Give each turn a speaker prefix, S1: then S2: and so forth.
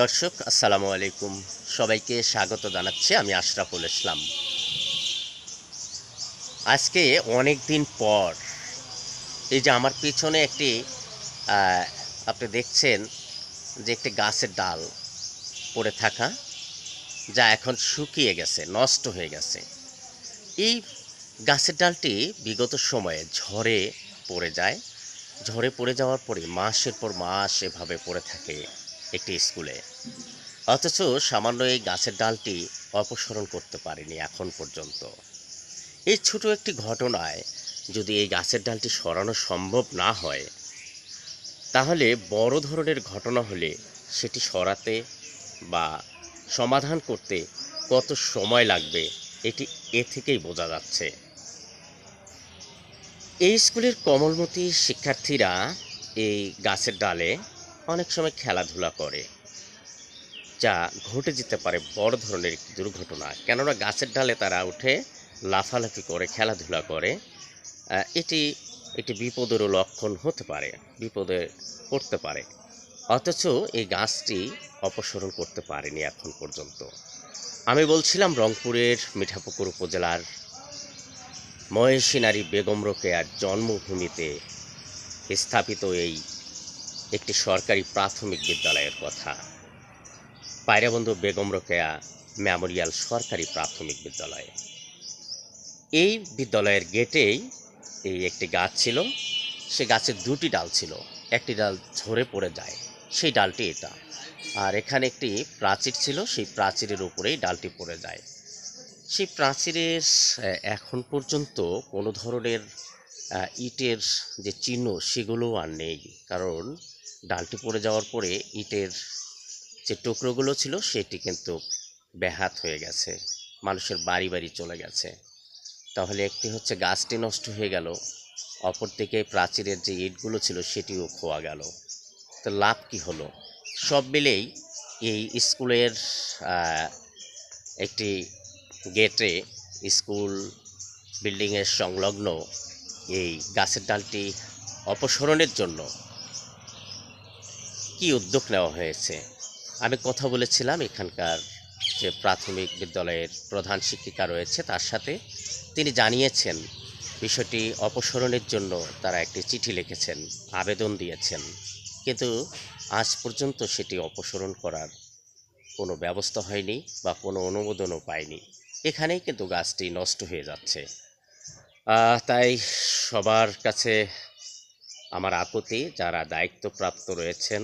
S1: দর্শক আসসালামু আলাইকুম। সবাইকে স্বাগত জানাচ্ছি। আমি আশরাফুল ইসলাম। আজকে অনেক দিন পর এই যে আমার পিছনে একটি আপনি দেখছেন যে একটি গাছের ডাল পড়ে থাকা, যা এখন শুকিয়ে গেছে, নষ্ট হয়ে গেছে। এই গাছের ডালটি বিগত সময়ে ঝড়ে পড়ে যায়। ঝড়ে পড়ে যাওয়ার পরে মাসের পর মাস এভাবে পড়ে থাকে একটি স্কুলে। অথচ সামান্য এই গাছের ডালটি অপসারণ করতে পারেনি এখন পর্যন্ত। এই ছোট একটি ঘটনায় যদি এই গাছের ডালটি সরানো সম্ভব না হয়, তাহলে বড় ধরনের ঘটনা হলে সেটি সরাতে বা সমাধান করতে কত সময় লাগবে এটি এ থেকেই বোঝা যাচ্ছে। এই স্কুলের কোমলমতি শিক্ষার্থীরা এই গাছের ডালে অনেক সময় খেলাধুলা করে, যা ঘটে যেতে পারে বড় ধরনের একটি দুর্ঘটনা। কেননা গাছের ডালে তারা উঠে লাফালাফি করে, খেলাধুলা করে। এটি একটি বিপদেরও লক্ষণ হতে পারে, বিপদে পড়তে পারে। অথচ এই গাছটি অপসারণ করতে পারেনি এখন পর্যন্ত। আমি বলছিলাম রংপুরের মিঠাপুকুর উপজেলার মহেশী নারী বেগম রোকেয়ার জন্মভূমিতে স্থাপিত এই একটি সরকারি প্রাথমিক বিদ্যালয়ের কথা। পায়রাবন্ধু বেগম রোকেয়া মেমোরিয়াল সরকারি প্রাথমিক বিদ্যালয়। এই বিদ্যালয়ের গেটেই এই একটি গাছ ছিল। সে গাছের দুটি ডাল ছিল, একটি ডাল ঝরে পড়ে যায়, সেই ডালটি এটা। আর এখানে একটি প্রাচীর ছিল, সেই প্রাচীরের উপরেই ডালটি পড়ে যায়। সেই প্রাচীরের এখন পর্যন্ত কোনো ধরনের ইটের যে চিহ্ন সেগুলো আর নেই, কারণ ডালটি পড়ে যাওয়ার পরে ইটের যে টুকরোগুলো ছিল সেটি কিন্তু ব্যাহাত হয়ে গেছে, মানুষের বাড়ি বাড়ি চলে গেছে। তাহলে একটি হচ্ছে গাছটি নষ্ট হয়ে গেল, অপরদিকে প্রাচীরের যে ইটগুলো ছিল সেটিও খোয়া গেল। তো লাভ কি হলো? সব মিলেই এই স্কুলের একটি গেটে, স্কুল বিল্ডিংয়ের সংলগ্ন এই গাছের ডালটি অপসারণের জন্য কি উদ্যোগ নেওয়া হয়েছে? আমি কথা বলেছিলাম এখানকার যে প্রাথমিক বিদ্যালয়ের প্রধান শিক্ষিকা রয়েছে তার সাথে। তিনি জানিয়েছেন বিষয়টি অপসারণের জন্য তারা একটি চিঠি লিখেছেন, আবেদন দিয়েছেন, কিন্তু আজ পর্যন্ত সেটি অপসারণ করার কোনো ব্যবস্থা হয়নি বা কোনো অনুমোদনও পায়নি। এখানেই কিন্তু গাছটি নষ্ট হয়ে যাচ্ছে। তাই সবার কাছে আমার আকুতি, যারা দায়িত্বপ্রাপ্ত রয়েছেন